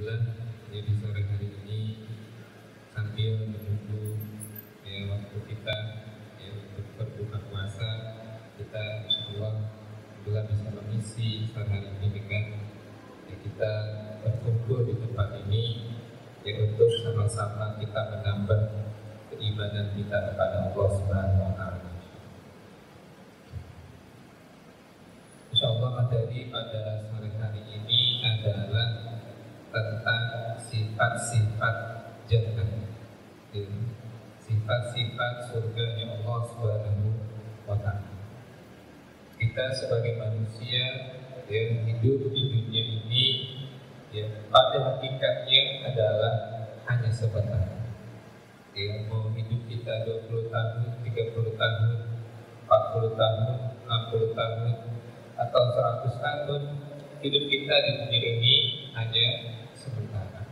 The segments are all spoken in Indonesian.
Alhamdulillah ya, di sore hari ini sambil menunggu ya, waktu kita ya, untuk berbuka puasa, kita insyaallah bisa mengisi sore hari ini dengan ya, kita berkumpul di tempat ini ya, untuk sama-sama kita menambah keimanan kita kepada Allah Subhanahu wa Ta'ala. Insyaallah materi pada sore hari ini adalah tentang sifat-sifat jannah, sifat-sifat surganya Allah Subhanahu wa Ta'ala. Kita sebagai manusia yang hidup di dunia ini ya, pada hakikatnya adalah hanya sebentar. Ya, mau hidup kita 20 tahun, 30 tahun, 40 tahun, 60 tahun, atau 100 tahun, hidup kita di dunia ini hanya sementara.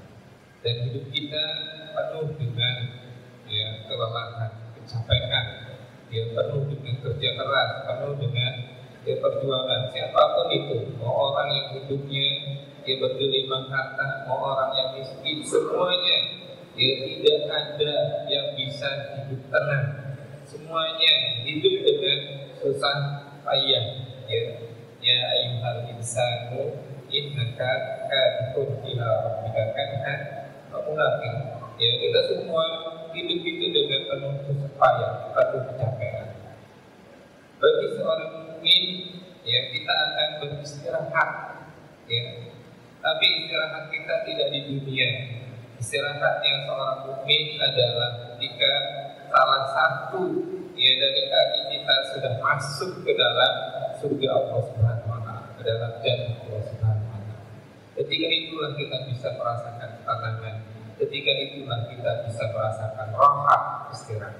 Dan hidup kita penuh dengan ya, kelelahan, kecapean, ya, penuh dengan kerja keras, penuh dengan ya, perjuangan. Siapapun itu, mau orang yang hidupnya ya, bergelimang harta, mau orang yang miskin, semuanya ya, tidak ada yang bisa hidup tenang. Semuanya hidup dengan susah payah. Ya ayyuhal insanu innaka kadhun ila rabbika kadhan mulaqin. Ya, kita semua hidup itu dengan penuh susah payah, penuh kecapean. Bagi seorang mukmin ya, kita akan beristirahat ya. Tapi istirahat kita tidak di dunia. Istirahatnya seorang mukmin adalah ketika salah satu ya, dari kaki kita sudah masuk ke dalam surga Allah Subhanahu wa Ta'ala, ke dalam jannah Allah Subhanahu wa Ta'ala. Ketika itulah kita bisa merasakan ketenangan. Ketika itulah kita bisa merasakan rahat, istirahat.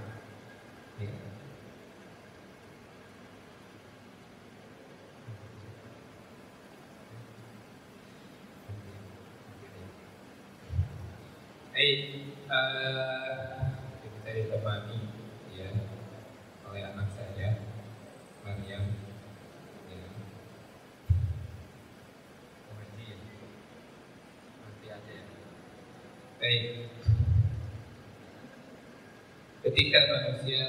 Ya. Saya ditemani ya oleh anak saya Maryam ya. Nanti aja ya. Ketika manusia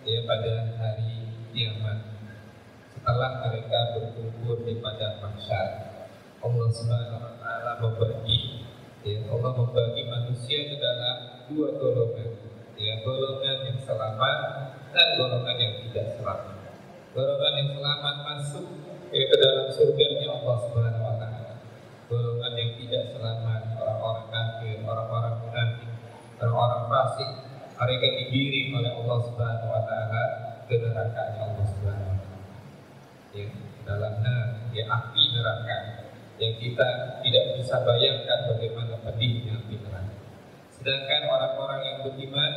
ya, pada hari kiamat, setelah mereka berkumpul di padang mahsyar, Allah Subhanahu wa Ta'ala membagi ya, Allah membagi manusia ke dalam dua golongan ya, golongan yang selamat dan golongan yang tidak selamat. Golongan yang selamat masuk ya, ke dalam surganya Allah Subhanahu wa Ta'ala. Golongan yang tidak selamat, orang-orang kafir, orang-orang munafik, orang-orang fasik, mereka digiring oleh Allah Subhanahu wa Ta'ala ke neraka Allah Subhanahu wa Ta'ala. Ya, dalam ya, api neraka yang kita tidak bisa bayangkan bagaimana pedihnya api neraka. Sedangkan orang-orang yang beriman,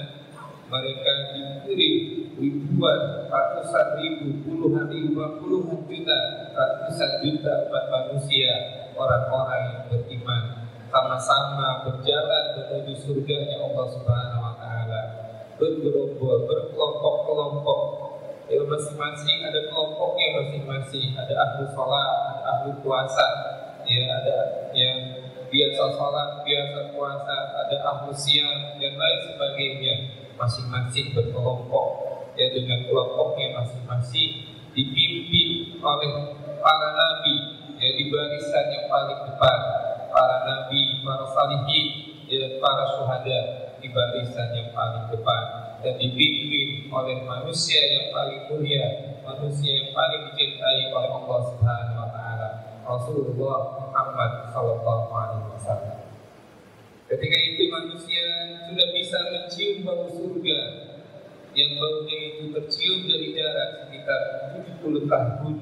mereka diberi ribuan, ratusan ribu, puluhan ribu, puluhan juta, ratusan juta umat manusia, orang-orang yang beriman, sama-sama berjalan menuju surganya Allah Subhanahu wa Ta'ala, bergerombol, berkelompok-kelompok. Ya, masing-masing ada kelompoknya, masing-masing ada ahli sholat, ada ahli puasa, ya, ada yang biasa sholat, biasa puasa, ada ahli siang dan lain sebagainya. Masing-masing berkelompok ya, dengan kelompoknya masing-masing, dipimpin oleh para nabi ya, di barisan yang paling depan, para nabi, para salihin ya, para syuhada di barisan yang paling depan, dan dipimpin oleh manusia yang paling mulia, manusia yang paling dicintai oleh Allah Subhanahu wa Ta'ala, Rasulullah Muhammad sallallahu alaihi wasallam. Ketika itu manusia sudah bisa mencium bau surga, yang baunya itu tercium dari jarak sekitar 70 tahun.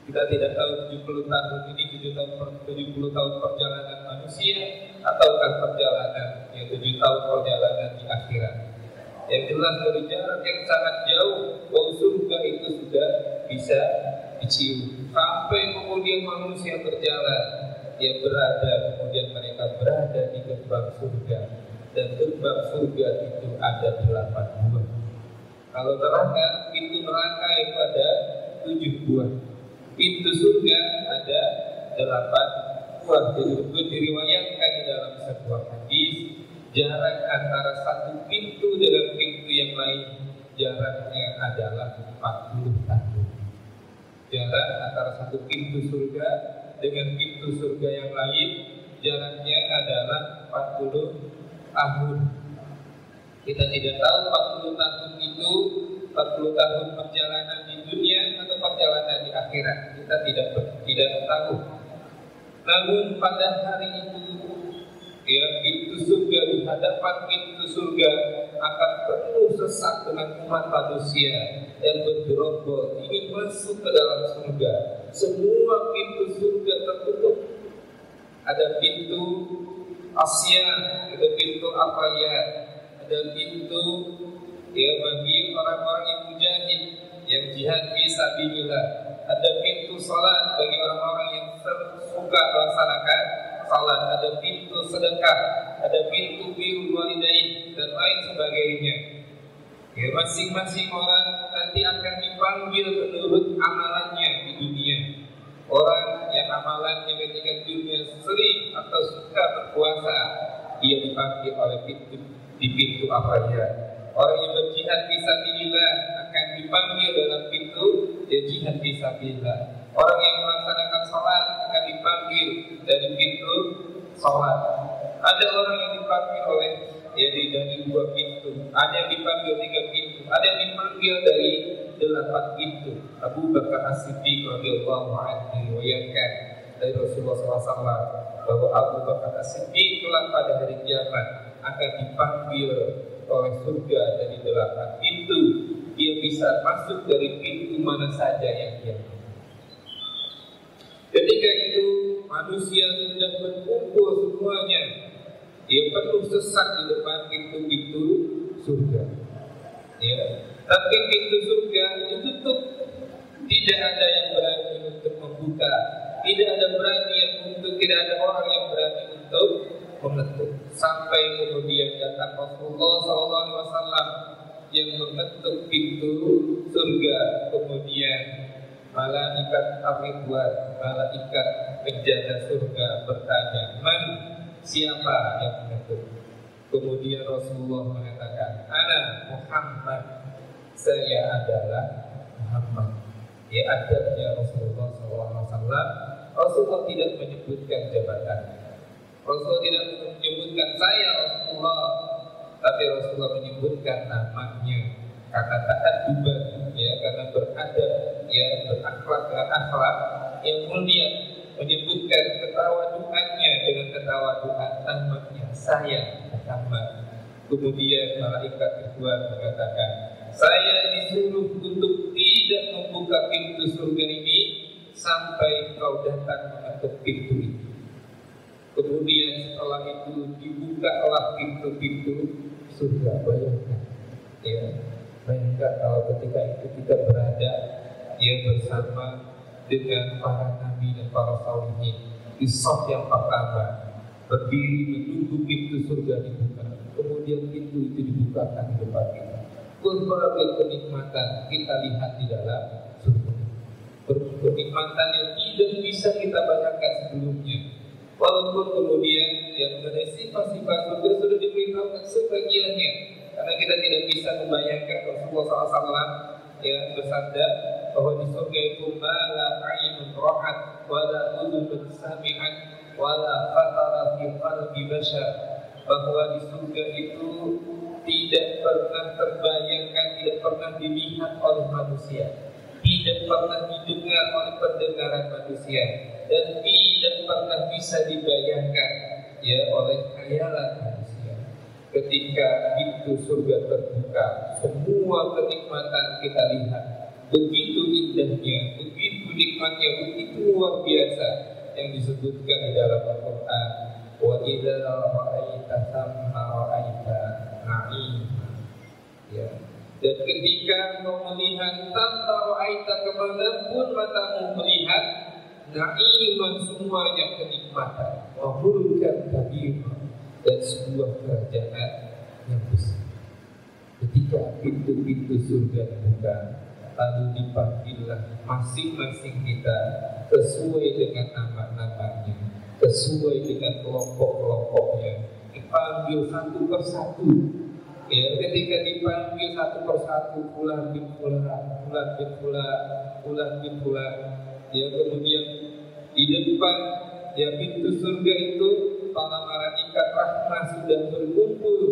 Kita tidak tahu 70 tahun ini 70 tahun perjalanan manusia ataukah perjalanan ya, 7 tahun perjalanan di akhirat. Yang jelas dari jarak yang sangat jauh, bau surga itu sudah bisa dicium. Sampai kemudian manusia berjalan, dia berada, kemudian mereka berada di gerbang surga, dan gerbang surga itu ada 8 buah. Kalau neraka, pintu neraka itu ada 7 buah. Pintu surga ada 8 Wah, diriwayatkan di dalam sebuah hadis, jarak antara satu pintu dengan pintu yang lain jaraknya adalah 40 tahun. Jarak antara satu pintu surga dengan pintu surga yang lain jaraknya adalah 40 tahun. Kita tidak tahu 40 tahun itu 40 tahun perjalanan di dunia atau perjalanan di akhirat. Kita tidak tahu. Namun pada hari itu, ya, pintu surga, di hadapan pintu surga akan penuh sesak dengan umat manusia yang bergerombol ingin masuk ke dalam surga. Semua pintu surga tertutup. Ada pintu Asya, ada pintu Afaya, ada pintu, ya, bagi orang-orang yang mujahid, yang jihad fi sabilillah. Ada pintu salat bagi orang-orang yang suka melaksanakan salat. Ada pintu sedekah, ada pintu birrul walidain dan lain sebagainya. Ya, masing-masing orang nanti akan dipanggil menurut amalannya di dunia. Orang yang amalannya ketika di dunia sering atau suka berpuasa, dia dipanggil oleh pintu apa ya? Orang yang berjihad fisabilillah akan dipanggil dalam pintu jihad fisabilillah. Orang yang melaksanakan salat akan dipanggil dari pintu salat. Ada orang yang dipanggil oleh dari 2 pintu, ada yang dipanggil 3 pintu, ada yang dipanggil dari 8 pintu. Abu Bakar As-Siddiq radhiyallahu anhu meriwayatkan dari Rasulullah SAW bahwa Abu Bakar As-Siddiq kelak pada hari kiamat akan dipanggil oleh surga dari 8 pintu. Dia bisa masuk dari pintu mana saja yang dia mau. Ketika itu manusia sudah berkumpul semuanya, dia penuh sesak di depan pintu-pintu surga. Ya, tapi pintu surga ditutup. Tidak ada yang berani untuk membuka. Tidak ada orang yang berani untuk mengetuk. Sampai kemudian datang Rasulullah SAW yang mengetuk pintu surga. Kemudian malaikat Ar-Ridwan, malaikat penjaga surga bertanya, "Man, siapa yang mengetuk?" Kemudian Rasulullah mengatakan, "Ana Muhammad, saya adalah Muhammad." Ya, adabnya Rasulullah SAW, Rasulullah tidak menyebutkan jabatan. Rasulullah tidak menyebutkan saya Rasulullah, tapi Rasulullah menyebutkan namanya karena ta'adduban, ya, karena beradab, ya, berakhlak dengan akhlak yang mulia, menyebutkan ketawaduannya dengan ketawaduan namanya saya Muhammad. Kemudian malaikat Ridwan mengatakan, saya disuruh untuk tidak membuka pintu surga ini sampai kau datang mengetuk pintu ini. Kemudian setelah itu dibukalah pintu-pintu surga. Bayangkan, ya, bayangkan kalau ketika itu kita berada, ya, bersama dengan para nabi dan para salihin di saf yang pertama, berdiri menunggu pintu surga dibuka. Kemudian pintu itu dibukakan di depan kita. Berbagai kenikmatan kita lihat di dalam surga. Kenikmatan yang tidak bisa kita bayangkan sebelumnya. Walaupun kemudian yang mengenai sifat-sifat surga sudah diberitahukan sebagiannya, karena kita tidak bisa membayangkan. Rasulullah SAW, ya, bersabda bahwa di surga itu la ainun ra'at wala udhun sami'at wala khatara fi qalbi bashar, bahwa di surga itu tidak pernah terbayangkan, tidak pernah dilihat oleh manusia, tidak pernah didengar oleh pendengaran manusia, dan tidak pernah bisa dibayangkan, ya, oleh khayalan manusia. Ketika pintu surga terbuka, semua kenikmatan kita lihat, begitu indahnya, begitu nikmatnya, begitu luar biasa yang disebutkan di dalam Al-Quran. Wa idza ra'aita thamma ra'aita na'ima. Ya. Dan ketika engkau melihat thamma ra'aita, kemanapun matamu melihat, na'iman, semuanya kenikmatan, wa mulkan kabir, dan sebuah kerajaan yang besar. Ketika pintu-pintu surga dibuka, lalu dipanggillah masing-masing kita sesuai dengan nama-namanya, sesuai dengan kelompok-kelompoknya, dipanggil satu persatu. Ya, ketika dipanggil satu persatu, fulan bin fulan, fulan bin fulan, fulan bin fulan, ya kemudian di depan ya pintu surga itu para malaikat rahmah sudah berkumpul.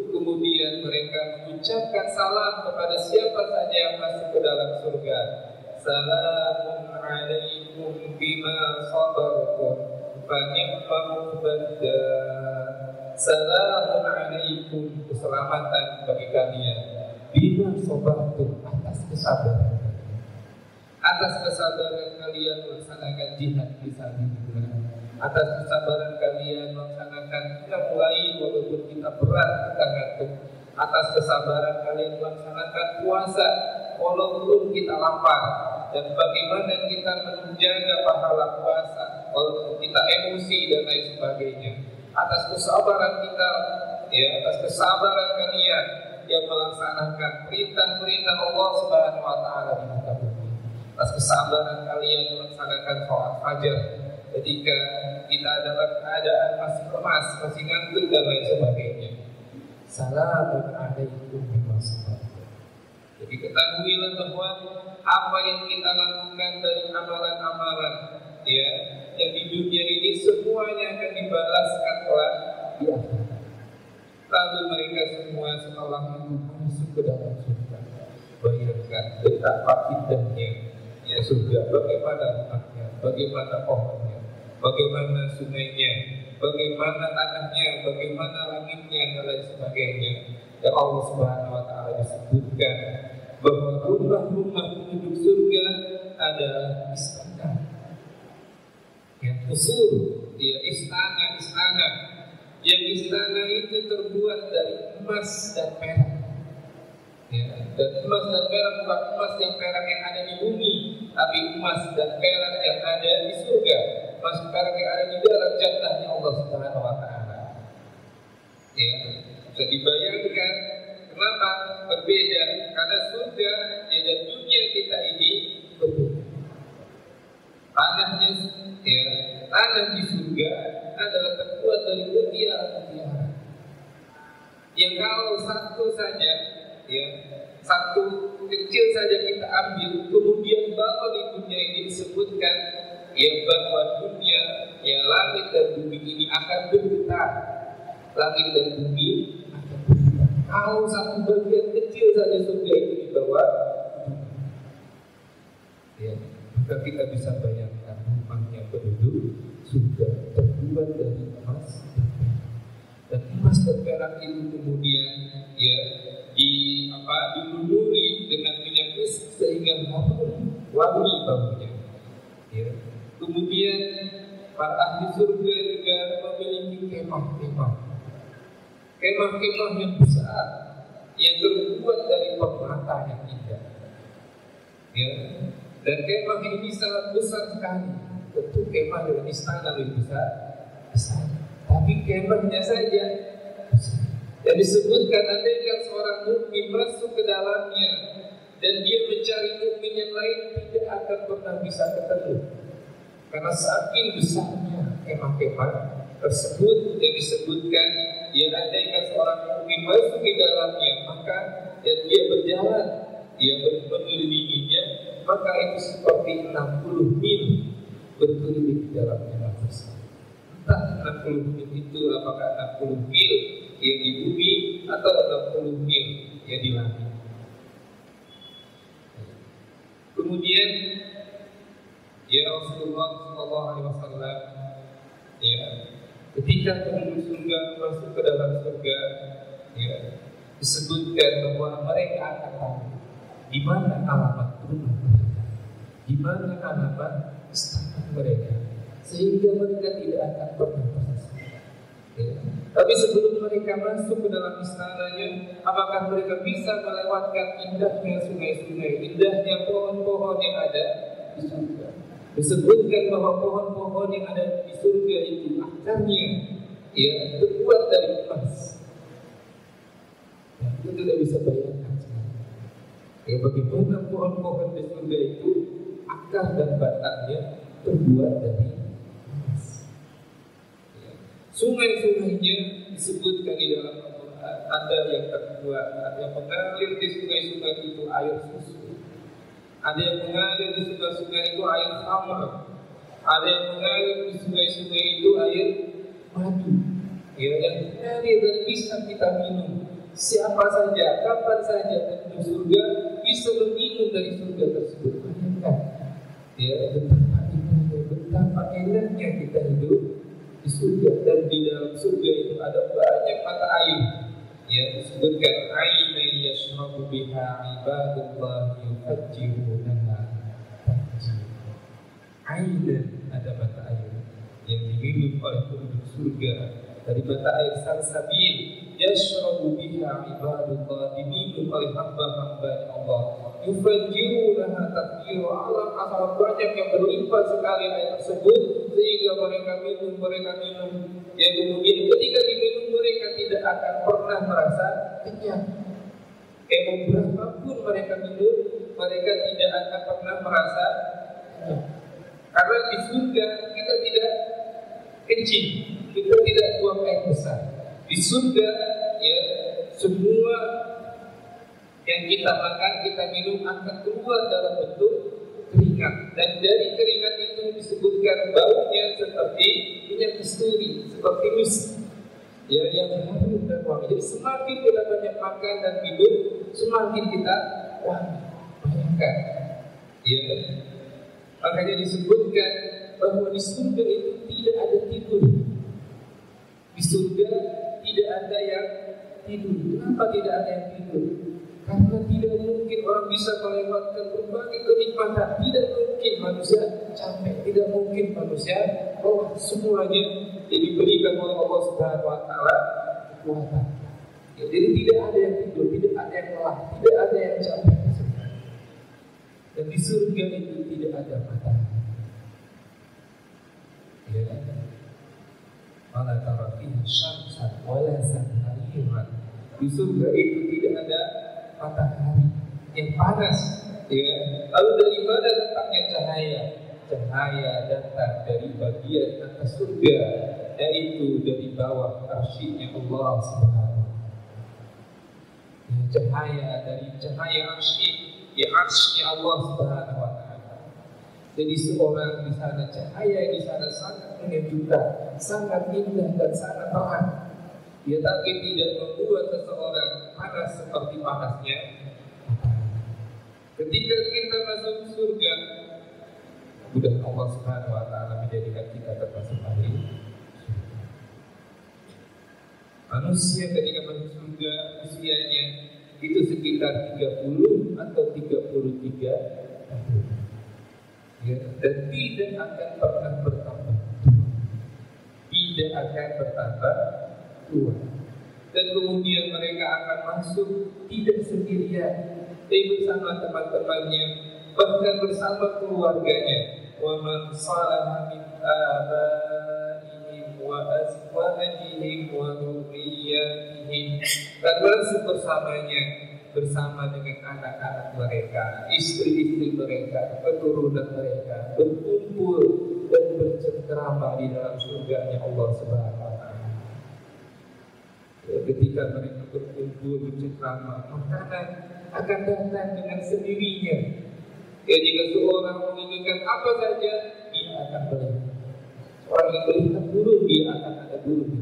Kemudian mereka mengucapkan salam kepada siapa saja yang masuk ke dalam surga. Salamun alaikum bima sabartum fa ni'ma uqbadda. Salamun alaikum, keselamatan bagi kalian bima sabartum, atas kesabaran kalian. Atas kesabaran kalian melaksanakan jihad fisabilillah. Atas kesabaran kalian melaksanakan kita mulai walaupun kita berat, kita ngantuk. Atas kesabaran kalian melaksanakan puasa walaupun kita lapar. Dan bagaimana kita menjaga pahala puasa walaupun kita emosi dan lain sebagainya. Atas kesabaran kita, ya, atas kesabaran kalian yang melaksanakan perintah-perintah Allah Subhanahu wa taala di muka bumi. Atas kesabaran kalian melaksanakan sholat fajar ketika kita dalam keadaan masih lemas, masih ngantuk dan lain sebagainya. Salamun alaikum bima sabartum. Jadi ketahuilah bahwa apa yang kita lakukan dari amalan-amalan, ya, yang di dunia ini semuanya akan dibalaskan kelak di akhirat. Lalu mereka semua setelah itu masuk ke dalam surga. Bayangkan betapa indahnya ya surga, bagaimana rumahnya, bagaimana pohonnya, bagaimana sungainya, bagaimana tanahnya, bagaimana langitnya dan lain sebagainya. Dan Allah Subhanahu wa taala disebutkan bahwa rumah-rumah penduduk surga adalah istana. Ya, qusur, ya, istana-istana. Yang istana itu terbuat dari emas dan perak. Ya, dan emas dan perak bukan emas dan perak yang ada di bumi, tapi emas dan perak yang ada di surga. Emas dan perak yang ada di dalam jannahnya Allah Subhanahu wa taala. Ya, bisa dibayangkan kenapa berbeda? Karena surga ya, dan dunia kita ini berbeda. Tanahnya, ya, tanah di surga adalah terbuat dari mutiara-mutiara. Yang kalau satu saja, ya, satu kecil saja kita ambil, kemudian bahwa di dunia ini disebutkan, ya, bahwa dunia, ya, langit dan bumi ini akan bergetar. Langit dan bumi akan bergetar. Kalau satu bagian kecil saja surga itu dibawa, ya, maka kita bisa bayangkan rumahnya penduduk surga terbuat dari emas dan emas dan perak itu kemudian, ya, dilumuri dengan minyak misk sehingga harum wangi baunya. Ya. Kemudian para ahli surga juga memiliki kemah-kemah yang besar yang terbuat dari permata yang indah. Ya. Dan kemah ini sangat besar sekali. Tentu kemah dengan istana lebih besar. Tapi kemahnya saja besar. Dan disebutkan andaikan seorang mukmin masuk ke dalamnya dan dia mencari mukmin yang lain, tidak akan pernah bisa ketemu. Karena saking besarnya kemah-kemah tersebut yang disebutkan, ya, andaikan seorang mukmin masuk di dalamnya, maka dan dia berjalan, dia mengelilinginya, maka itu seperti 60 mil berkeliling di dalamnya. Entah 60 mil itu apakah 60 mil ya di bumi atau 60 mil ya di langit. Kemudian ya Rasulullah SAW, ya, ketika penduduk surga masuk ke dalam surga, ya, disebutkan bahwa mereka akan tahu di mana alamat rumah mereka, di mana alamat istana mereka, sehingga mereka tidak akan pernah tersesat. Ya. Tapi sebelum mereka masuk ke dalam istananya, apakah mereka bisa melewatkan indahnya sungai-sungai, indahnya pohon-pohon yang ada di surga? Disebutkan bahwa pohon-pohon yang ada di surga itu akarnya, ya, terbuat dari emas. Ya, kita tidak bisa bayangkan. Ya, bagaimana pohon-pohon di surga itu akar dan batangnya terbuat dari emas. Sungai-sungainya disebutkan di dalam Al-Quran. Ada yang terbuat, ada yang mengalir di sungai-sungai itu air susu, ada yang mengalir di sungai-sungai itu air khamr, ada yang mengalir di sungai-sungai itu air madu. Ya, yang mengalir dan bisa kita minum. Siapa saja, kapan saja menuju surga bisa meminum dari surga tersebut. Bayangkan, ya, betapa enaknya kita hidup di surga, dan di dalam surga itu ada banyak mata air. Ya, disebutkan aina yashrabu biha ibadullah yufajjirunaha tafjira. Aina, ada mata air yang diminum oleh penduduk surga dari mata air salsabil. Yashrabu biha ibadullah, diminum oleh hamba-hamba Allah. Yufajjirunaha tafjira. Alam alam banyak yang berlimpah sekali air tersebut sehingga mereka minum. Yang kemudian ketika diminum mereka tidak akan pernah merasa kenyang. Berapapun mereka minum, mereka tidak akan pernah merasa kenyang. Karena di surga kita tidak kencing, kita tidak buang air besar. Di surga, ya, semua yang kita makan, kita minum akan keluar dalam bentuk keringat, dan dari keringat itu disebutkan baunya seperti minyak kasturi, seperti misk, ya, yang harum dan wangi. Jadi semakin kita banyak makan dan minum, semakin kita wangi. Bayangkan, ya, makanya disebutkan bahwa di surga itu tidak ada tidur. Di surga tidak ada yang tidur. Kenapa tidak ada yang tidur? Karena tidak mungkin orang bisa melewatkan berbagai kenikmatan. Tidak mungkin manusia capek, tidak mungkin manusia semuanya yang diberikan oleh Allah Subhanahu wa taala kekuatan. Ya, jadi tidak ada yang tidur, tidak ada yang lelah, tidak ada yang capek. Dan di surga itu tidak ada matahari. Ya, wala tara fiha syamsan wala zamhariran. Di surga itu tidak ada matahari yang panas, ya. Lalu dari mana datangnya cahaya? Cahaya datang dari bagian atas surga, yaitu dari bawah arsy-Nya Allah Subhanahu. Cahaya dari cahaya arsy, ya, arsy-Nya Allah Subhanahu wa taala. Jadi seorang di sana, cahaya di sana sangat menyejukkan, sangat indah dan sangat terang. Ya, tapi tidak membuat seseorang panas seperti panasnya. Ketika kita masuk surga, mudah Allah Subhanahu wa taala menjadikan kita termasuk ahli. Manusia ketika masuk surga usianya itu sekitar 30 atau 33 tahun. Ya, dan tidak akan pernah bertambah. Tidak akan bertambah tua. Dan kemudian mereka akan masuk tidak sendirian, tapi bersama teman-temannya, bahkan bersama keluarganya. Wa man salaha min abaihim wa azwajihim wa dzurriyyatihim, dan masuk bersamanya, bersama dengan anak-anak mereka, istri-istri mereka, keturunan mereka, berkumpul dan bercengkrama di dalam surganya Allah Subhanahu wa taala. Ketika mereka berkumpul bercengkrama, makanan akan datang dengan sendirinya. Ya, jika seorang menginginkan apa saja, dia akan beli. Seorang yang melihat burung, dia akan ada burung.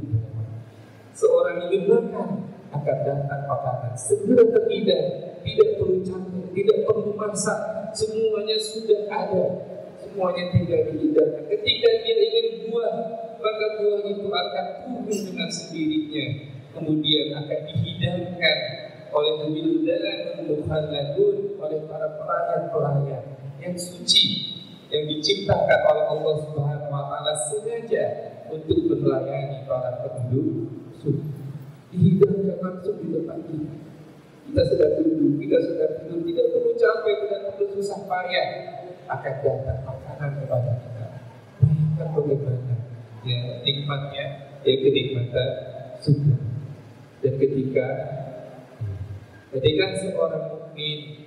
Seorang ingin makan, akan datang makanan segera terhidang, tidak perlu campur, tidak perlu masak, semuanya sudah ada, semuanya tinggal dihidangkan. Ketika dia ingin buah, maka buah itu akan turun dengan sendirinya, kemudian akan dihidangkan oleh wildan mukhalladun, oleh para pelayan yang suci, yang diciptakan oleh Allah Subhanahu wa taala sengaja untuk melayani para penduduk surga. Dihidangkan langsung di depan kita. Kita sedang duduk, kita sedang tidur, tidak perlu capek, tidak perlu susah payah, akan datang makanan kepada kita. Bayangkan bagaimana ya nikmatnya, ya kenikmatan surga. Dan ketika seorang mukmin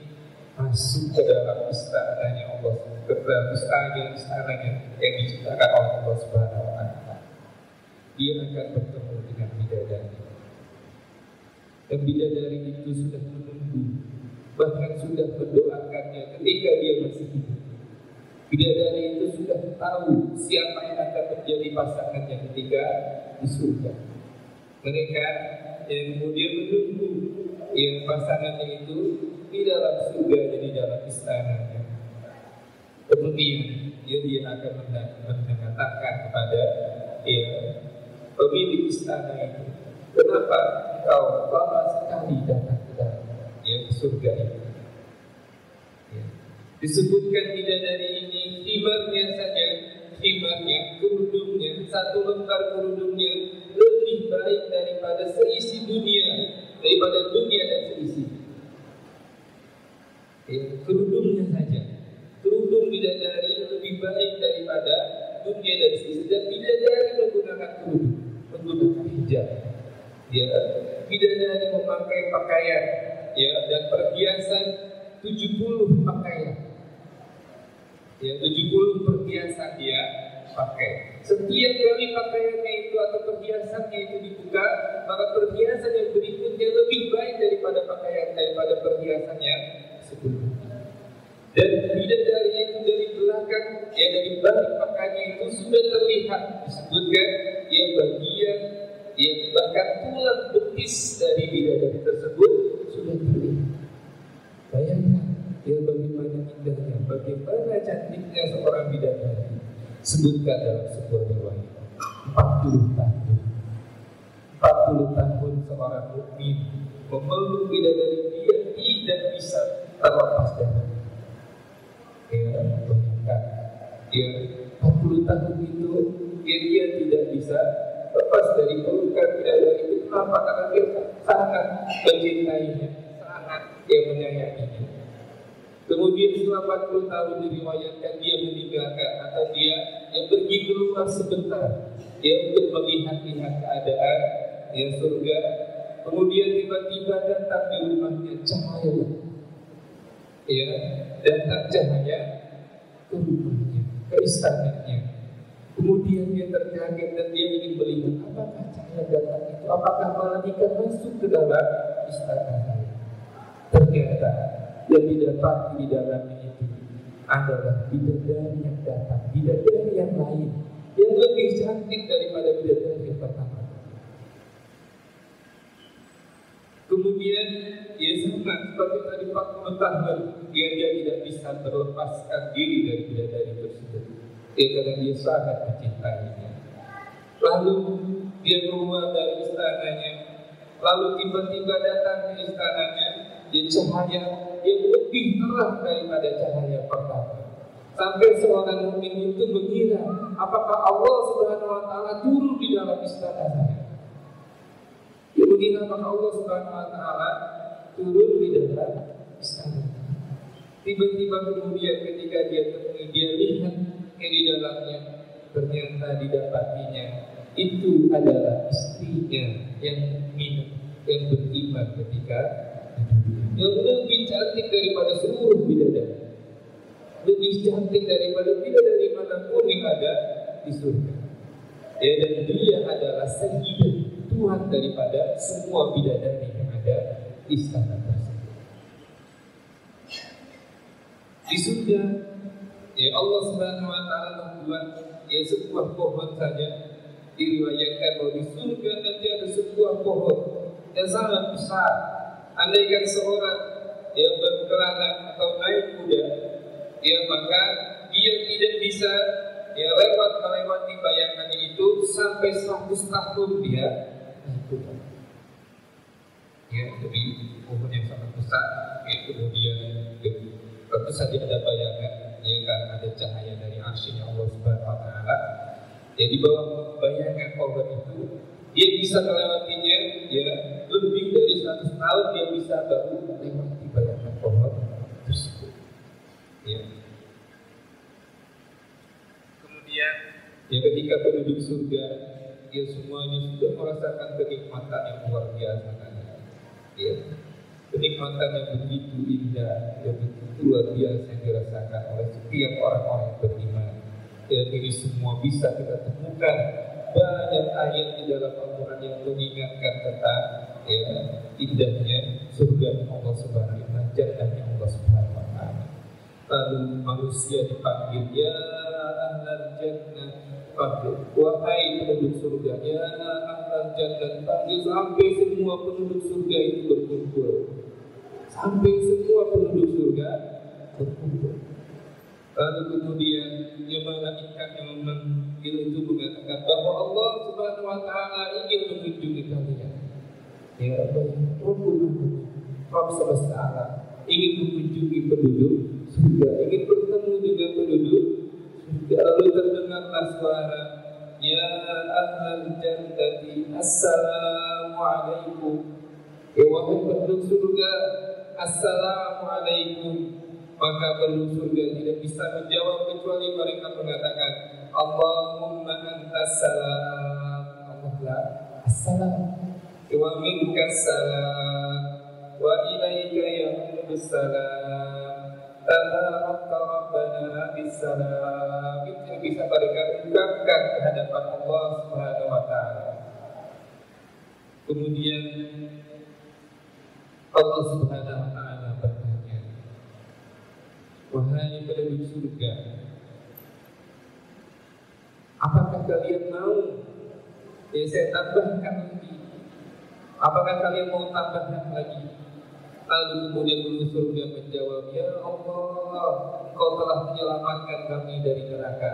masuk ke dalam istananya Allah, ke dalam istananya yang diciptakan oleh Allah Subhanahu wa taala, dia akan bertemu dengan bidadari. Dan bidadari itu sudah menunggu, bahkan sudah mendoakannya ketika dia masih hidup. Bidadari itu sudah tahu siapa yang akan menjadi pasangannya ketika di surga. Mereka yang kemudian menunggu pasangannya itu di dalam surga, jadi dalam istananya. Kemudian dia akan mengatakan kepada pemilik istana itu, kenapa kau lama sekali datang ke dalam surga itu? Disebutkan bidadari ini khimarnya saja, kerudungnya, satu lembar kerudungnya lebih baik daripada seisi dunia, daripada dunia dan seisi. Kerudungnya saja, kerudung bidadari lebih baik daripada dunia dan seisi. Dan bidadari menggunakan kerudung, menggunakan hijab. Bidadari memakai pakaian, dan perhiasan 70 pakaian. 70 perhiasan dia pakai. Setiap kali pakaiannya itu atau perhiasannya itu dibuka, maka perhiasan yang berikutnya lebih baik daripada perhiasan yang sebelumnya. Dan bidadari itu dari belakang, dari balik pakaiannya itu sudah terlihat, disebutkan bagian bahkan tulang betis dari bidadari tersebut sudah terlihat. Bayangkan bagaimana indahnya, bagaimana cantiknya seorang bidadari. Sebutkan dalam sebuah riwayat 40 tahun seorang mukmin memeluk bidadari, dia tidak bisa terlepas dari bayangkan 40 tahun itu dia tidak bisa lepas dari pelukan bidadari itu. Kenapa? Karena dia sangat mencintainya, sangat menyayanginya. Kemudian setelah 40 tahun diriwayatkan dia meninggalkan atau dia pergi keluar sebentar untuk melihat-lihat keadaan surga. Kemudian tiba-tiba datang di rumahnya cahaya, datang cahaya ke rumahnya, ke istananya. Kemudian dia terkaget dan dia ingin melihat apakah cahaya datang itu, apakah malaikat masuk ke dalam istana saya. Ternyata yang didapati di dalamnya itu adalah bidadari yang datang, bidadari yang lain, yang lebih cantik daripada bidadari yang pertama. Kemudian sama seperti tadi 40 tahun dia tidak bisa melepaskan diri dari bidadari tersebut. Karena dia sangat mencintainya. Lalu dia keluar dari istananya, lalu tiba-tiba datang ke istananya, cahaya yang lebih terang daripada cahaya pertama. Sampai seorang mukmin itu mengira apakah Allah Subhanahu wa taala turun di dalam istananya. Dia mengira apakah Allah Subhanahu wa taala turun di dalam istana. Tiba-tiba kemudian ketika dia lihat di dalamnya, ternyata didapatinya itu adalah istrinya yang mukmin, yang beriman ketika yang lebih cantik daripada seluruh bidadari, lebih cantik daripada bidadari manapun yang ada di surga. Dan dia adalah sayyidah, Tuhan daripada semua bidadari yang ada di istana tersebut. Di surga, Allah Subhanahu wa taala membuat sebuah pohon saja. Diriwayatkan bahwa di surga nanti ada sebuah pohon yang sangat besar. Andaikan seorang yang berkelana atau naik kuda, maka dia tidak bisa melewati bayangannya itu sampai 100 tahun dia naik kuda. Jadi pohon yang sangat besar, kemudian tentu saja ada bayangan, karena ada cahaya dari arsy-Nya Allah Subhanahu wa taala. Di bawah bayangan pohon itu dia bisa melewatinya lebih dari 100 tahun dia bisa baru melewati bayangan pohon tersebut. Kemudian ketika penduduk surga semuanya sudah merasakan kenikmatan yang luar biasa. Kenikmatan yang begitu indah, yang begitu luar biasa yang dirasakan oleh setiap orang-orang yang beriman. Ini semua bisa kita temukan banyak ayat di dalam Al-Quran yang mengingatkan tentang indahnya surga Allah Subhanahu wa Ta'ala, jannahnya Allah Subhanahu wa Ta'ala. Lalu manusia dipanggil, ya ahlal jannah, panggil, wahai penduduk surga, ya ahlal jannah, panggil sampai semua penduduk surga itu berkumpul, sampai semua penduduk surga berkumpul. Lalu kemudian malaikat yang memanggil itu mengatakan bahwa Allah Subhanahu wa Ta'ala ingin mengunjungi kalian. Ya Rabb semesta alam ingin mengunjungi penduduk surga, ingin bertemu dengan penduduk surga. Lalu terdengarlah suara, ya ahlal jannati, assalamualaikum. Ya wahai penduduk surga, assalamualaikum. Maka penduduk surga tidak bisa menjawab kecuali mereka mengatakan, Allahumma antas salam, Allahlah assalam, wa minkas salam, wa ilaika ya'udus salam, tabarakta rabbana bisalam. Itu yang bisa mereka ungkapkan ke hadapan Allah Subhanahu wa Ta'ala. Kemudian Allah Subhanahu wa Ta'ala bertanya, wahai penduduk surga, apakah kalian mau saya tambahkan lagi? Apakah kalian mau tambahkan lagi? Lalu kemudian penduduk surga menjawab, ya Allah, Engkau telah menyelamatkan kami dari neraka,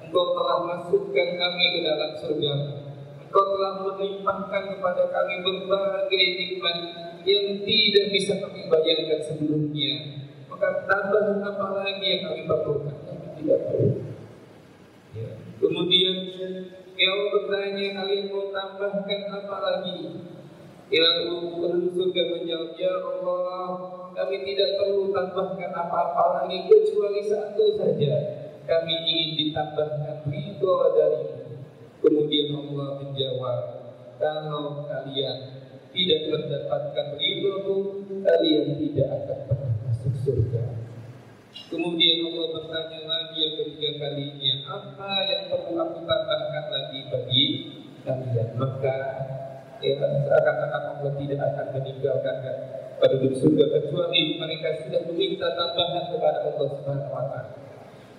Engkau telah masukkan kami ke dalam surga, Engkau telah melimpahkan kepada kami berbagai nikmat yang tidak bisa kami bayangkan sebelumnya. Maka tambahan apa lagi yang kami perlukan? Kami tidak tahu. Ya. Kemudian ya Allah bertanya, kalian mau tambahkan apa lagi? Ya Allah surga menjawab, ya Allah, kami tidak perlu tambahkan apa-apa lagi kecuali satu saja. Kami ingin ditambahkan ridho darimu. Kemudian Allah menjawab, kalau kalian tidak mendapatkan ridho-Mu, kalian tidak akan pernah masuk surga. Kemudian Allah bertanya lagi yang ketiga kalinya, apa yang perlu aku tambahkan lagi bagi kalian? Maka seakan-akan Allah tidak akan meninggalkan penduduk surga kecuali mereka sudah meminta tambahan kepada Allah Subhanahu wa Ta'ala.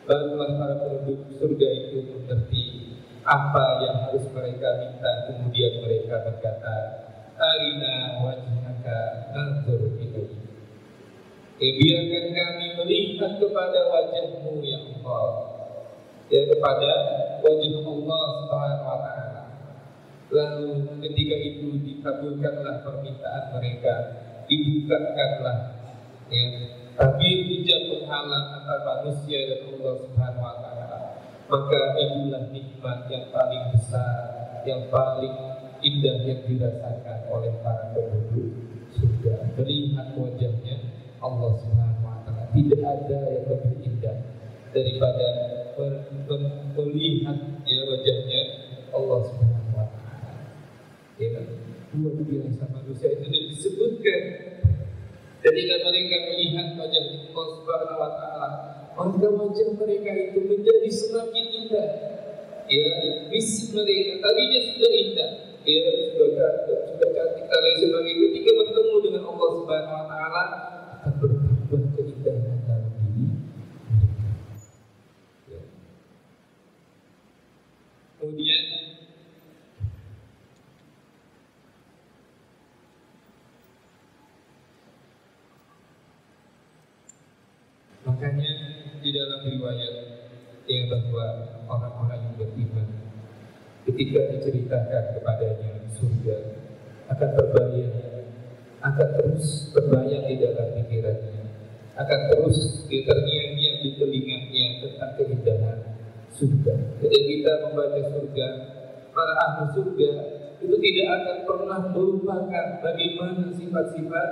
Barulah para penduduk surga itu mengerti apa yang harus mereka minta. Kemudian mereka berkata, arina wajhaka nanzur ilaik. Biarkan kami melihat kepada wajah-Mu ya Allah, kepada wajah Allah Subhanahu wa Ta'ala. Lalu ketika itu dikabulkanlah permintaan mereka, dibukakanlah tabir hijab penghalang antara manusia dan Allah Subhanahu wa Ta'ala. Maka itulah nikmat yang paling besar, yang paling indah yang dirasakan oleh para penduduk surga, melihat wajahnya Allah Subhanahu wa Ta'ala. Tidak ada yang lebih indah daripada melihat wajahnya Allah Subhanahu wa Ta'ala. Luar biasa manusia itu disebutkan ketika mereka melihat wajah Allah Subhanahu wa Ta'ala, maka wajah mereka itu menjadi semakin indah. Fisik mereka tadinya sudah indah, sudah cantik dan sebagainya. Ketika bertemu dengan Allah Subhanahu wa Ta'ala, akan bertambah keindahan dalam diri mereka. Kemudian makanya di dalam riwayat bahwa orang-orang yang beriman ketika diceritakan kepadanya surga akan terbayang, akan terus terbayang di dalam pikirannya, akan terus terngiang-ngiang di telinganya tentang keindahan surga. Ketika kita membaca surga, para ahli surga itu tidak akan pernah melupakan bagaimana sifat-sifat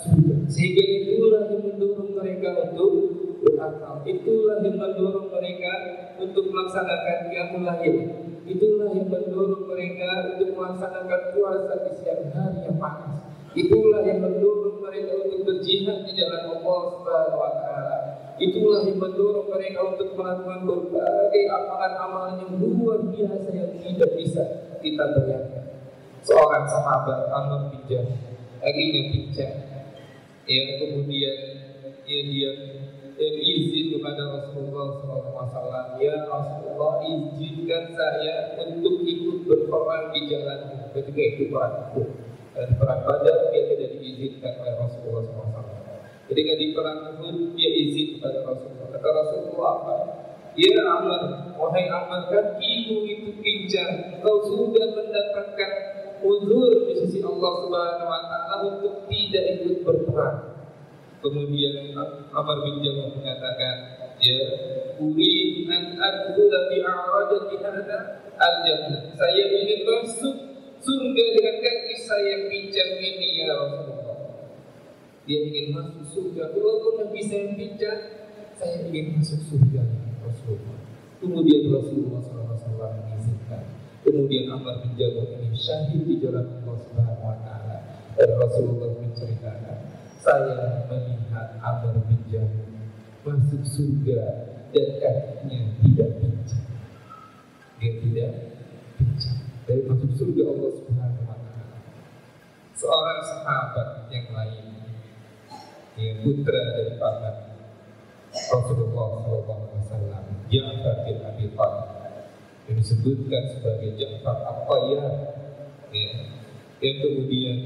surga, sehingga itulah yang mendorong mereka untuk berakal, itulah yang mendorong mereka untuk melaksanakan qiyamul lail, itulah yang mendorong mereka untuk melaksanakan puasa di siang hari yang panas, itulah yang mendorong mereka untuk berjihad di jalan Allah Subhanahu wa Ta'ala, Itulah yang mendorong mereka untuk melakukan berbagai amalan-amalan yang luar biasa yang tidak bisa kita bayangkan. Seorang sahabat Amr bin Jamuh akhirnya bincang, ya kemudian dia izin kepada Rasulullah SAW, ya Rasulullah, izinkan saya untuk ikut berperang di jalanmu. Ketika itu perang Uhud dan perang Badar dia tidak diizinkan oleh Rasulullah SAW. Ketika di perang Uhud dia izin kepada Rasulullah. Kata Rasulullah, ya Amr, wahai Amr, kakimu itu pincang, kau sudah mendapatkan uzur di sisi Allah Subhanahu wa Ta'ala untuk tidak ikut berperang. Kemudian Amr bin Jamuh mengatakan, ya, uridu an adkhula bi a'rajati hadha al-jannah. Saya ingin masuk surga dengan kaki saya pincang ini, ya Rasulullah. Dia ingin masuk surga, walaupun kaki saya pincang, saya ingin masuk surga, ya Rasulullah. Kemudian Rasulullah SAW mengizinkan. Kemudian Amr bin Jamuh ini syahid di jalan Allah Subhanahu wa Ta'ala. Dan Rasulullah menceritakan, saya melihat Amr bin Jamuh masuk surga dan kakinya tidak pincang. Dia tidak pincang dari masuk surga Allah Subhanahu wa Ta'ala. Seorang sahabat yang lain, yang putra dari paman Rasulullah SAW, Ja'far bin Abi Thalib, yang disebutkan sebagai Ja'far At-Tayyar, yang kemudian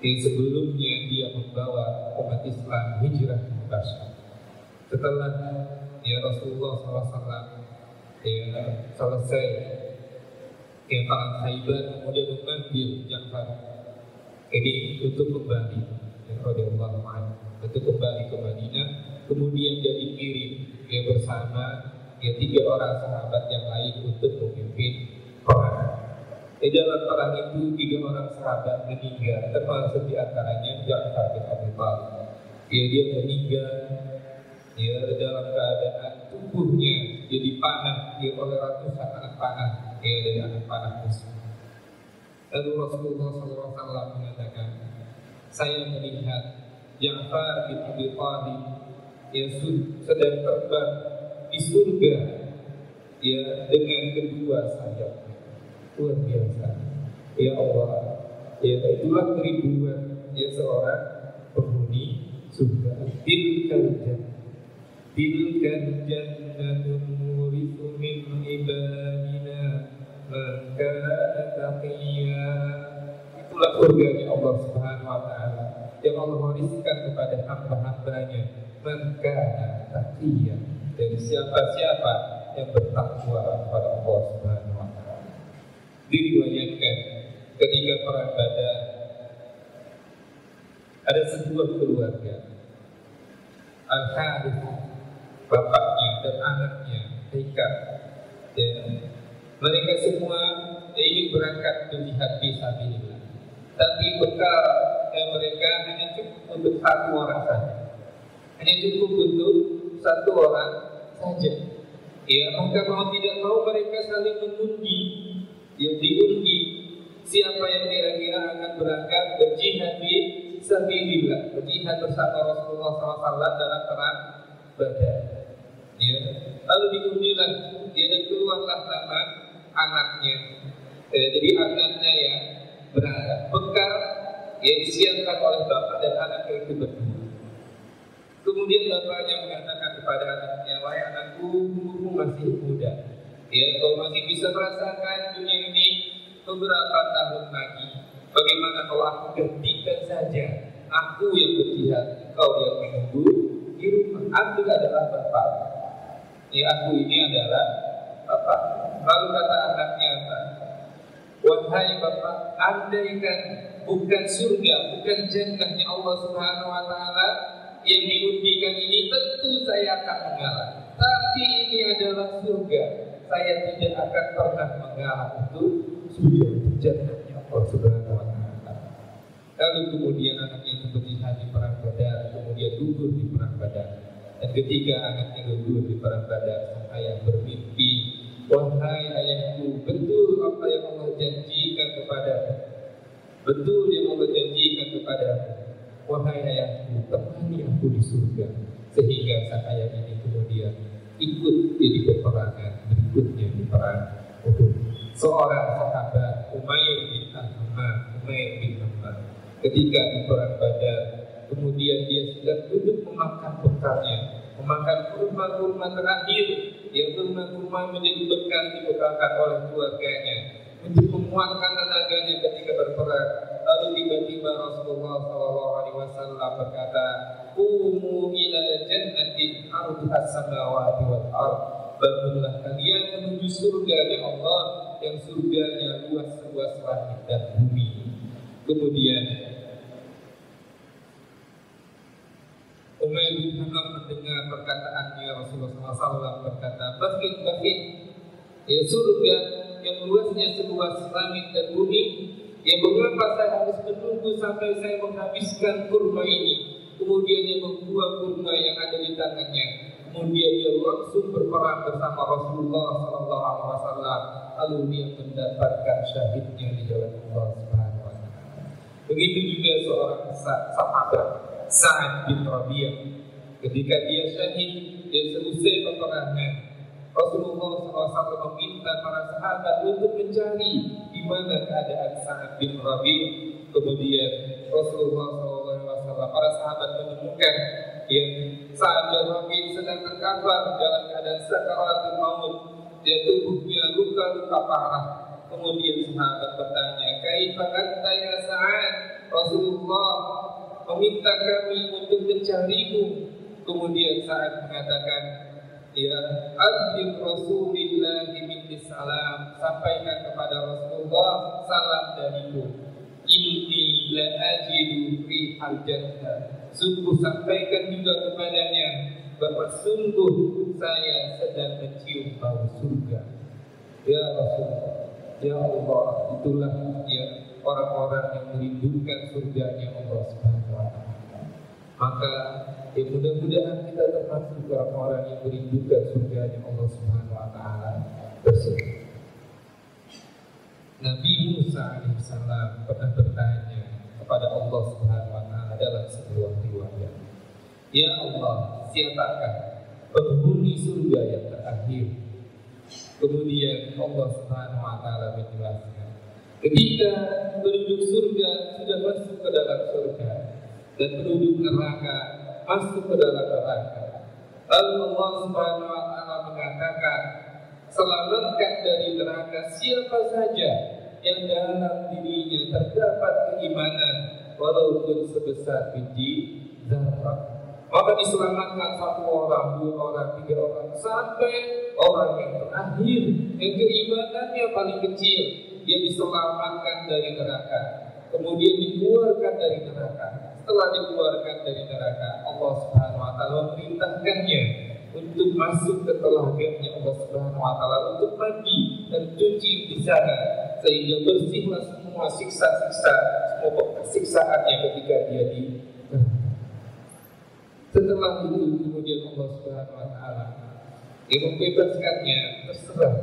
sebelumnya dia membawa umat Islam hijrah ke Habasyah. Setelah Rasulullah SAW selesai perang Khaibar, kemudian memanggil Ja'far ini untuk kembali, untuk kembali ke Madinah. Kemudian dia dikirim bersama 3 orang sahabat yang lain untuk memimpin perang. Di dalam perang itu 3 orang sahabat meninggal, termasuk di antaranya Ja'far bin Abi Thalib. Dia meninggal dalam keadaan tubuhnya dipanah oleh ratusan anak panah dari anak panah musuh. Lalu Rasulullah SAW mengatakan, saya melihat Ja'far bin Abi Thalib sedang terbang di surga dengan kedua sayapnya. Luar biasa, ya Allah, itulah kerinduan seorang penghuni surga. Tilkal jannatun nurithu min ibadina man kana taqiyya. Itulah surganya Allah Subhanahu wa Ta'ala yang Allah wariskan kepada hamba-hambanya, man kana taqiyya, dari siapa-siapa yang bertakwa kepada Allah Subhanahu wa Ta'ala. Diriwayatkan ketika perang Badar ada sebuah keluarga, Al-Harith, bapaknya dan anaknya, Hikam, mereka semua ingin berangkat berjihad fisabilillah, tapi bekal mereka hanya cukup untuk 1 orang saja, hanya cukup untuk 1 orang saja. Maka mau tidak mau mereka saling mengundi. Diundi siapa yang kira-kira akan berangkat berjihad fisabilillah, berjihad bersama Rasulullah SAW dalam perang Badar. Lalu diundilah dan keluarlah nama anaknya. Jadi anaknya yang berangkat, bekal disiapkan oleh bapak dan anaknya itu berdua. Kemudian bapaknya mengatakan kepada anaknya, wahai anakku, umurmu masih muda, kau masih bisa merasakan dunia ini beberapa tahun lagi. Bagaimana kalau aku gantikan saja, aku yang berjihad, kau yang menunggu di rumah. Aku adalah bapak, aku ini adalah bapak. Lalu kata anaknya, wahai bapak, andaikan bukan surga, bukan jannahnya Allah Subhanahu wa Ta'ala yang diundikan ini, tentu saya akan mengalah. Tapi ini adalah surga, saya tidak akan pernah mengalah. Itu surga, jannahnya Allah Subhanahu wa Ta'ala. Lalu kemudian anaknya itu berjihad di perang Badar, kemudian gugur di perang Badar. Dan ketika anaknya gugur di perang Badar, sang ayah bermimpi, wahai ayahku, betul apa yang Allah janjikan kepadamu, betul yang Allah janjikan kepadamu. Wahai ayahku, temani aku di surga. sehingga sang ayah ini kemudian ikut jadi peperangan berikutnya di perang Uhud. Seorang sahabat Umayyah bin Hammam ketika di perang Badar, kemudian dia sedang duduk memakan bekalnya, memakan kurma-kurma terakhir yang kurma-kurma menjadi bekal dibekalkan oleh keluarganya untuk menguatkan tenaganya ketika berperang. Lalu tiba-tiba Rasulullah SAW berkata, "Qumu ila jannatin arduhas samawati wal ard." Bangunlah kalian menuju surganya Allah yang surganya luas seluas langit dan bumi. Kemudian Umayyah bin Hammam mendengar perkataannya Rasulullah SAW berkata, "Bahkin, ya surga yang luasnya seluas langit dan bumi, ya mengapa saya harus menunggu sampai saya menghabiskan kurma ini?" Kemudian dia membuang kurma yang ada di tangannya. Kemudian dia langsung berperang bersama Rasulullah SAW. Lalu dia mendapatkan syahidnya di jalan Allah Subhanahu wa Ta'ala. Begitu juga seorang sahabat Sa'ad bin Rabi'ah, ketika dia syahid, dia selesai peperangan, Rasulullah SAW meminta para sahabat untuk mencari di mana keadaan Sa'ad bin Rabi'ah. Kemudian Rasulullah SAW, para sahabat menemukan yang Sa'ad bin Rabi'ah sedang terkapar dalam keadaan sakaratul maut, dia tubuhnya luka-luka parah. Kemudian sahabat bertanya, "Kaifa anta ya Sa'ad?" Rasulullah meminta kami untuk mencarimu. Kemudian Sa'ad mengatakan, "Ya abdi Rasulillah minni salam." Sampaikan kepada Rasulullah salam dariku. "Inni la ajidu rihal jannah." Sungguh sampaikan juga kepadanya bahwa sungguh saya sedang mencium bau surga. Ya Rasulullah, ya Allah, itulah ya orang-orang yang merindukan surganya Allah Subhanahu wa Ta'ala. Maka ya mudah-mudahan kita termasuk orang-orang yang merindukan surganya Allah Subhanahu wa Ta'ala tersebut. Nabi Musa alaihissalam pernah bertanya kepada Allah Subhanahu wa Ta'ala dalam sebuah riwayat, "Ya Allah, siapakah penghuni surga yang terakhir?" Kemudian Allah Subhanahu wa Ta'ala menjelaskan, ketika penduduk surga sudah masuk ke dalam surga dan penduduk neraka masuk ke dalam neraka, lalu Allah Subhanahu wa Ta'ala mengatakan, "Selamatkan dari neraka siapa saja yang dalam dirinya terdapat keimanan walaupun sebesar biji zarah." Maka diselamatkan satu orang, dua orang, tiga orang, sampai orang yang terakhir yang keimanannya paling kecil, dia diselamatkan dari neraka, kemudian dikeluarkan dari neraka. Setelah dikeluarkan dari neraka, Allah Subhanahu wa Ta'ala memerintahkannya untuk masuk ke telaganya Allah Subhanahu wa Ta'ala, untuk mandi dan cuci di sana, sehingga bersihlah semua siksa-siksa, semua siksaannya ketika dia di neraka. Setelah itu kemudian Allah Subhanahu wa Ta'ala yang membebaskannya, terserah.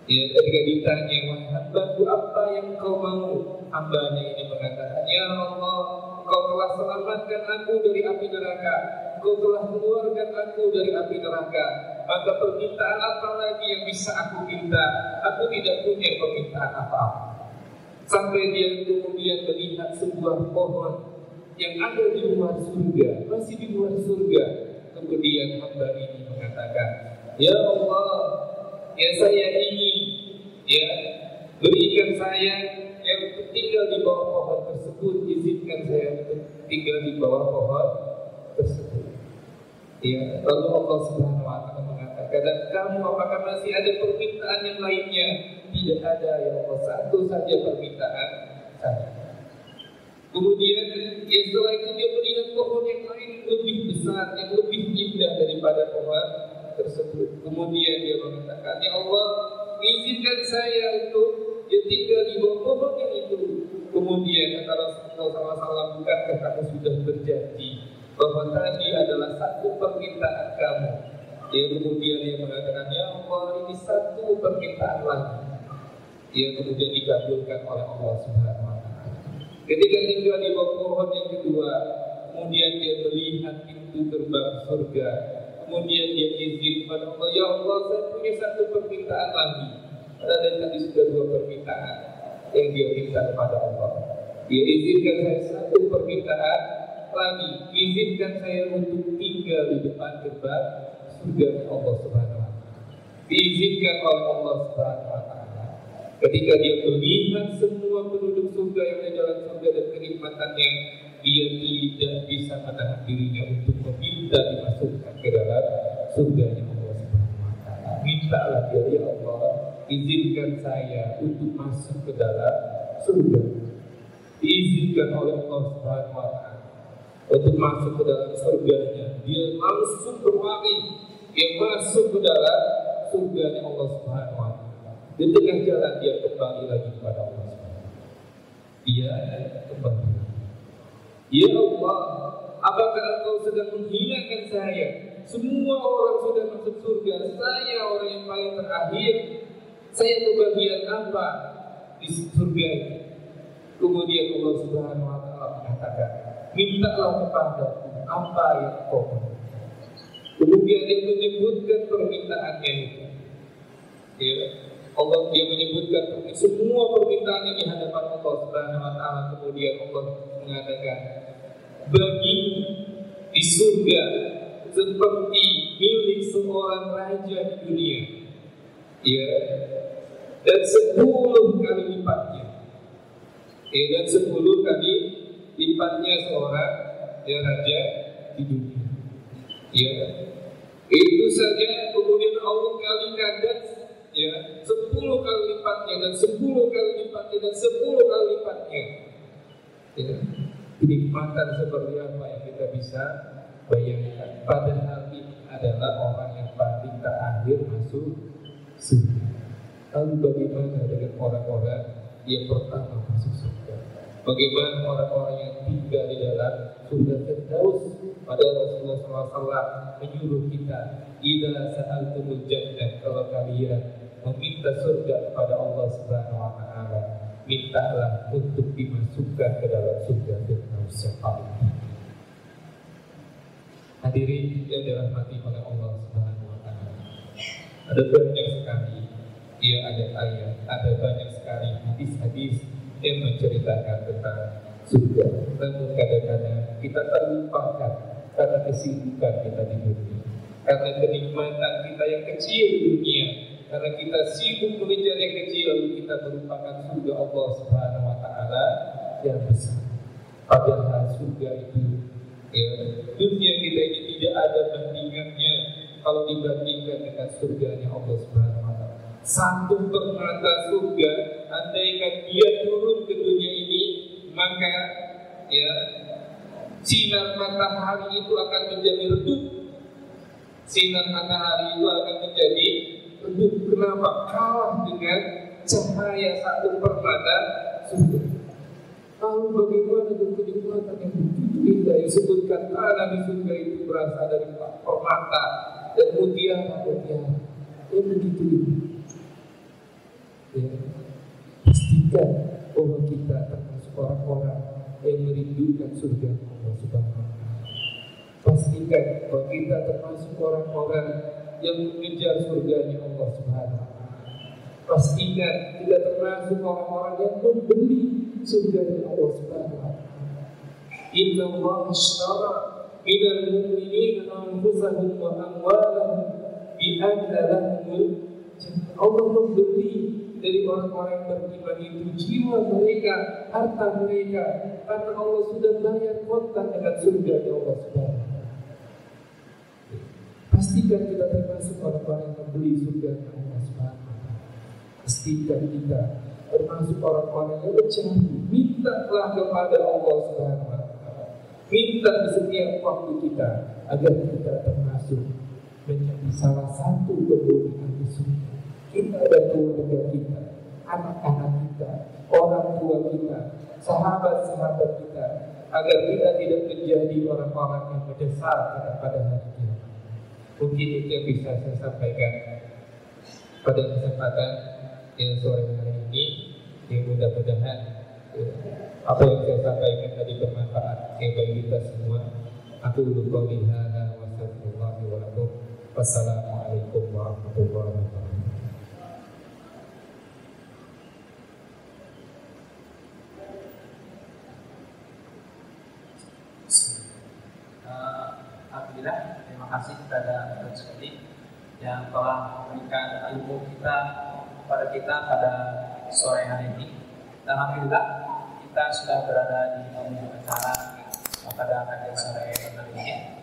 Ya, ketika ditanya, "Wahai hambaku, apa yang kau mau?" Hambanya ini mengatakan, "Ya Allah, Engkau telah selamatkan aku dari api neraka, Engkau telah mengeluarkan aku dari api neraka. Maka permintaan apa lagi yang bisa aku minta? Aku tidak punya permintaan apa-apa." Sampai dia kemudian melihat sebuah pohon yang ada di luar surga, masih di luar surga. Kemudian hamba ini mengatakan, "Ya Allah, ya saya ingin ya berikan saya yang untuk tinggal di bawah pohon tersebut, izinkan saya untuk tinggal di bawah pohon tersebut." Ya, lalu Allah Subhanahu wa Ta'ala mengatakan, "Dan kamu apakah masih ada permintaan yang lainnya?" "Tidak ada ya Allah, satu saja permintaan saya." Kemudian ya setelah itu dia melihat pohon yang lain lebih besar, yang lebih indah daripada pohon tersebut. Kemudian dia mengatakan, "Ya Allah, izinkan saya untuk tinggal di bawah pohon yang itu." Kemudian kata Rasulullah SAW, "Bukankah kamu sudah berjanji bahwa tadi adalah satu permintaan kamu?" Ya, kemudian dia mengatakan, "Ya Allah, ini satu permintaan lagi." Ya, kemudian dikabulkan oleh Allah Subhanahu wa Ta'ala. Ketika tinggal di bawah pohon yang kedua, kemudian dia melihat pintu gerbang surga. Kemudian dia izin kepada Allah, ya Allah, saya punya satu permintaan lagi. Ada tadi sudah 2 permintaan yang dia minta kepada Allah. Dia izinkan saya satu permintaan lagi, izinkan saya untuk tinggal di depan gerbang surga Allah Subhanahu wa Ta'ala. Diizinkan oleh Allah Subhanahu wa Ta'ala. Ketika dia melihat semua penduduk surga yang ada dalam surga dan kenikmatannya, dia tidak bisa menahan dirinya untuk meminta dimasukkan ke dalam surganya Allah Subhanahu wa Ta'ala. Mintalah dia, ya Allah, izinkan saya untuk masuk ke dalam surga. Diizinkan oleh Allah Subhanahu wa Ta'ala untuk masuk ke dalam surganya. Dia langsung berlari, dia masuk ke dalam surganya Allah Subhanahu wa Ta'ala. Di tengah jalan dia kembali lagi kepada Allah Subhanahu wa Ta'ala. Dia kembali. Ya Allah, apakah Engkau sedang menghinakan saya? Semua orang sudah masuk surga, saya orang yang paling terakhir. Saya kebagian apa di surga ini? Kemudian Allah Subhanahu wa Ta'ala mengatakan, mintalah kepadaku apa yang kau mau. Kemudian dia menyebutkan permintaannya itu. Ya, Allah dia menyebutkan semua permintaannya di hadapan Allah Subhanahu wa Ta'ala. Kemudian Allah mengatakan, bagi di surga seperti milik seorang raja di dunia, ya, dan 10 kali lipatnya, ya, dan 10 kali lipatnya seorang ya, raja di dunia, ya. Itu saja. Kemudian Allah kalikan dan ya 10 kali lipatnya dan 10 kali lipatnya dan 10 kali lipatnya, ya. Kenikmatan seperti apa yang kita bisa bayangkan. Padahal ini adalah orang yang paling terakhir masuk surga. Lalu bagaimana dengan orang-orang yang pertama masuk surga? Bagaimana orang-orang yang tinggal di dalam surga Firdaus? Pada Rasulullah SAW menyuruh kita, idza sa'altumul jannah, kalau kalian meminta surga kepada Allah Subhanahu wa Ta'ala, mintalah untuk dimasukkan ke dalam surga Firdaus yang paling tinggi. Hadirin yang dirahmati oleh Allah Subhanahu wa Ta'ala, ada banyak sekali ada ayat, ada banyak sekali hadis-hadis yang menceritakan tentang surga. Namun kadang-kadang kita terlupakan karena kesibukan kita di dunia, karena kenikmatan kita yang kecil di dunia, karena kita sibuk mengejar yang kecil, lalu kita merupakan surga Allah Subhanahu wa Ta'ala yang besar. Padahal surga itu, ya, dunia kita ini tidak ada bandingannya kalau dibandingkan dengan surganya Allah Subhanahu wa Ta'ala. Satu permata surga, andaikan dia turun ke dunia ini, maka ya sinar matahari itu akan menjadi redup. Sinar matahari itu akan menjadi redup. Kenapa? Kalah dengan cahaya satu permata surga. Lalu bagaimana dengan kenikmatan yang begitu indah yang disebutkan tanah di surga itu berasal dari permata dan mutiara yang begitu indah. Ya, pastikan bahwa kita termasuk orang-orang yang merindukan surga Allah Subhanahu wa Ta'ala. Pastikan bahwa kita termasuk orang-orang yang mengejar surganya Allah Subhanahu wa Ta'ala. Pastikan kita termasuk orang-orang yang membeli surganya Allah Subhanahu wa Ta'ala. Inna Allah ashtara minal mu'minina anfusahum wa amwalahum bi anna lahumul jannah. Allah membeli dari orang-orang yang beriman itu jiwa mereka, harta mereka, karena Allah sudah bayar kontak dengan surga ya Allah Subhanahu wa Ta'ala. Pastikan kita termasuk orang-orang yang membeli surga ya Allah Subhanahu wa Ta'ala. Pastikan kita termasuk orang-orang yang mencari. Mintalah kepada Allah Subhanahu wa Ta'ala. Minta di setiap waktu kita agar kita termasuk menjadi salah satu penghuni ahli surga. Kita dan keluarga kita, anak-anak kita, orang tua kita, sahabat-sahabat kita, agar kita tidak menjadi orang-orang yang menyesal pada hari kiamat. Mungkin itu yang bisa saya sampaikan pada kesempatan yang sore hari ini. Yang mudah-mudahan apa yang saya sampaikan tadi bermanfaat bagi kita semua. Aku qouli hadza wa astaghfirullahi wa lakum. Wassalamualaikum warahmatullahi wabarakatuh. Alhamdulillah, terima kasih kepada Ustaz Soli yang telah memberikan ilmu kita kepada kita pada sore hari ini. Dan alhamdulillah kita sudah berada di acara pada kajian sore hari ini.